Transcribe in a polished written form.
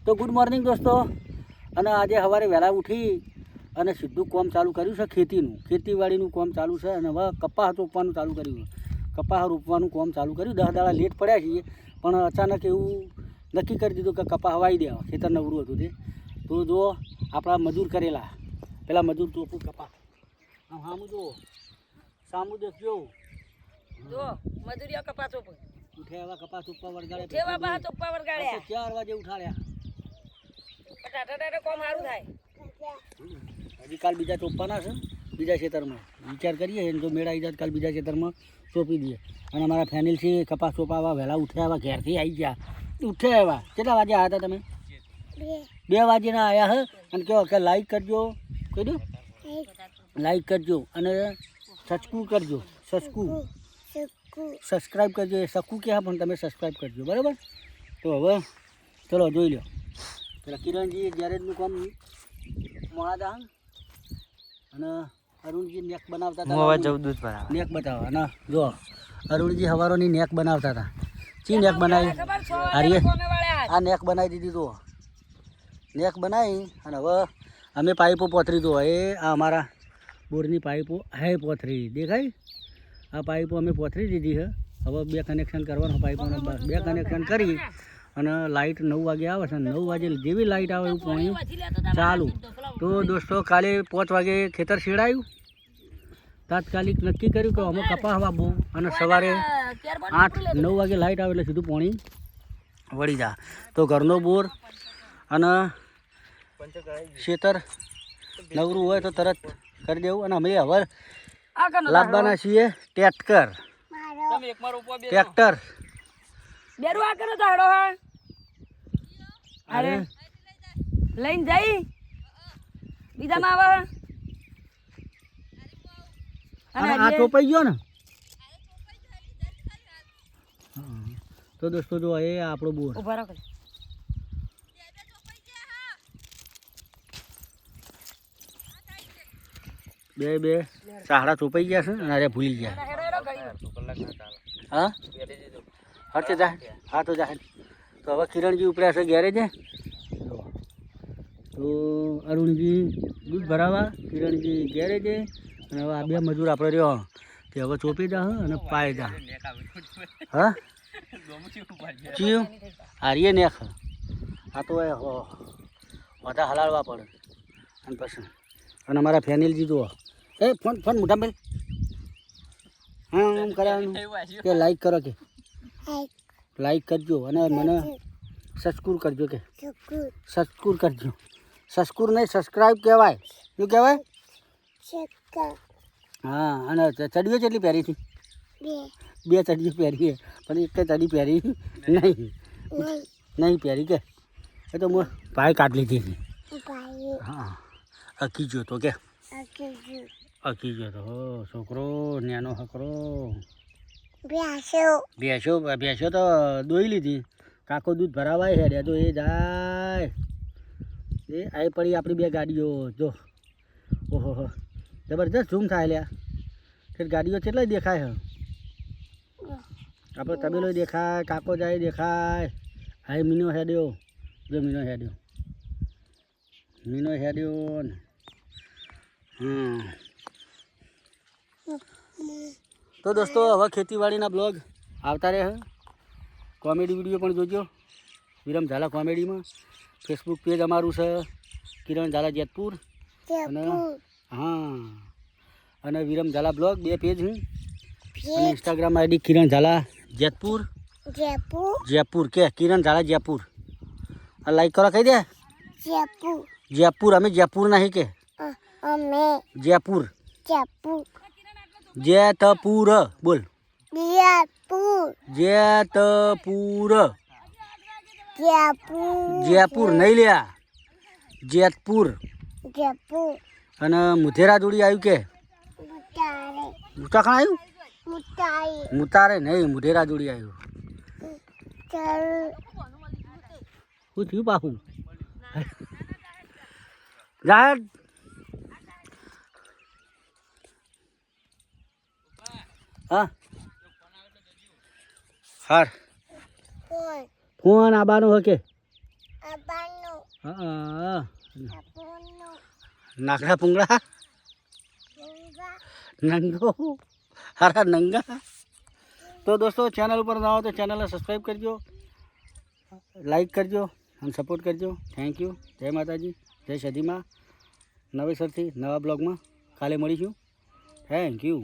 તો good morning દોસ્તો. અને આજે સવારે વહેલા ઉઠી અને સીધું કામ ચાલુ કર્યું છે ખેતીનું, ખેતીવાડીનું કામ ચાલુ છે. અને હવે કપાસ રોપવાનું ચાલુ કર્યું, કપાસ રોપવાનું કામ ચાલુ કર્યું. 10 દાડા લેટ પડ્યા છીએ, પણ અચાનક એવું નક્કી કરી દીધું કે કપાસ વાવી દેવા. ખેતર નવરું હતું તે તો જો આપણા મજૂર કરેલા, પેલા મજૂર ચોખ્ખું કપાસ સામું જુઓ, સામું દેખજો જો મજૂરીઓ કપાસ ઉપર ઉઠે એવા કપાસ ઉપર વળગાડે, 4 વાગે ઉઠાડ્યા. બટાટા કોમ સારું થાય. હજી કાલ બીજા ચોપવાના છે, બીજા ખેતરમાં વિચાર કરીએ. એને જો મેળાઈ જાય કાલ બીજા ખેતરમાં ચોપી દઈએ. અને અમારા ફેનિલ છે કપાસ ચોપાવા વહેલા ઉઠ્યા આવ્યા, ઘેરથી આવી ગયા. ઉઠ્યા આવ્યા કેટલા વાગે આવ્યા હતા તમે? 2 વાગ્યાના આવ્યા હે. અને કહો કે લાઈક કરજો, કહી દો લાઈક કરજો અને સબસ્ક્રાઈબ કરજો, સબસ્ક્રાઈબ કરજો. એ શકું કે હા, પણ તમે સબસ્ક્રાઈબ કરજો, બરાબર? તો હવે ચલો જોઈ લો. પેલા કિરણજી ગેરેજનું કામ મોડા અને અરુણજી નેક બનાવતા હતા. નેક બતાવો. અને જો અરુણજી હવારોની નેક બનાવતા હતા. ચી નેક બનાવી? હારીએ આ નેક બનાવી દીધી. તો નેક બનાવી અને હવે અમે પાઇપો પોતરી. તો એ આ અમારા બોરની પાઇપો હે પોથરી દેખાય. આ પાઇપો અમે પોથરી દીધી છે. હવે 2 કનેક્શન કરવાનું પાઇપોને, 2 કનેક્શન કરી અને લાઇટ 9 વાગે આવે છે. 9 વાગે જેવી લાઇટ આવે એવું પાણી ચાલુ. તો દોસ્તો કાલે 5 વાગે ખેતર શેડાયું. તાત્કાલિક નક્કી કર્યું કે અમે કપાસ વાવવું અને સવારે 8-9 વાગે લાઇટ આવે એટલે સીધું પાણી વળી જાય. તો ઘરનો બોર અને ખેતર નવરું હોય તો તરત કરી દેવું. અને અમે હવે લાવવાના છીએ ટ્રેક્ટર. અરે લઈને જઈ બીજામાં આવે. અને આ ચોપાઈ ગયો ને. તો દોસ્તો જો એ આપણો બોર. ઉભા રાખો. બે સાડા ચોપાઈ ગયા છે અને અરે ભૂલી ગયા. હા હરતે જાય. હા તો જાય. તો હવે કિરણજી ઉપડ્યા છે ગેરેજે. તો અરુણજી દૂધ ભરાવા, કિરણજી ગેરેજે. અને હવે આ 2 મજૂર આપણે રહ્યો તે હવે ચોપી જા અને પાય જા. હા ચીયું હારીએ નેખ. આ તો બધા હલાડવા પડે. અને પછી અને અમારા ફેનિલજી જુઓ. એ ફોન મોટા ભાઈ હા એમ કરવાનું કે લાઈક કરો, કે લાઈક કરજો અને મને સબસ્ક્રાઈબ કરજો, કે સબસ્ક્રાઈબ કરજો. સબસ્ક્રાઈબ નહીં, સબસ્ક્રાઈબ કહેવાય. શું કહેવાય? હા. અને ચડીઓ કેટલી પહેરી હતી? 2 ચડીઓ પહેરી, પણ એક ચડી પહેરી નહીં પહેરી કે. એ તો હું ભાઈ કાઢ લીધી હતી. હા અકી ગયો તો કે અકી ગયો તો છોકરો નેનો હકરો. ભેંસો તો દોઈ લીધી. કાકો દૂધ ભરાવાય હેડ્યા તો એ જાય. એ આવી પડી આપણી 2 ગાડીઓ. જો ઓહો જબરજસ્ત ઝૂમ થાય લ્યા. કે ગાડીઓ કેટલાય દેખાય છે. આપણે તબેલો દેખાય, કાકો જાય દેખાય. હાય મીનો હેડ્યો. જો મીનો હેડ્યો ને. તો દોસ્તો હવે ખેતીવાડીના બ્લોગ આવતા રહે. કોમેડી વિડીયો પણ જોજો વિરમ ઝાલા કોમેડીમાં. ફેસબુક પેજ અમારું છે કિરણ ઝાલા જેતપુર. અને હા અને વિરમ ઝાલા બ્લોગ 2 પેજ હું. અને ઇન્સ્ટાગ્રામ આઈડી કિરણ ઝાલા જેતપુર. જયપુર કે કિરણ ઝાલા જયપુર. આ લાઈક કરો કહી દે. જયપુર અમે જયપુર નહીં કે જયપુર. જેતપુર બોલ. જેતપુર. જયપુર નહીં લ્યા, જેતપુર. અને મુધેરા જોડી આવ્યું કે મુતાખણ આવ્યું? મુતારે નહીં, મુધેરા જોડી આવ્યું. શું થયું પાછું? જાહેર હા હાર ફોન આબાનો હકે હા નાકડા પુંગળા નંગો હારા નંગા. તો દોસ્તો ચેનલ ઉપર ના હો તો ચેનલને સબસ્ક્રાઈબ કરજો, લાઈક કરજો અને સપોર્ટ કરજો. Thank you. જય માતાજી, જય સદીમાં. નવેસરથી નવા બ્લોગમાં કાલે મળીશું. Thank you.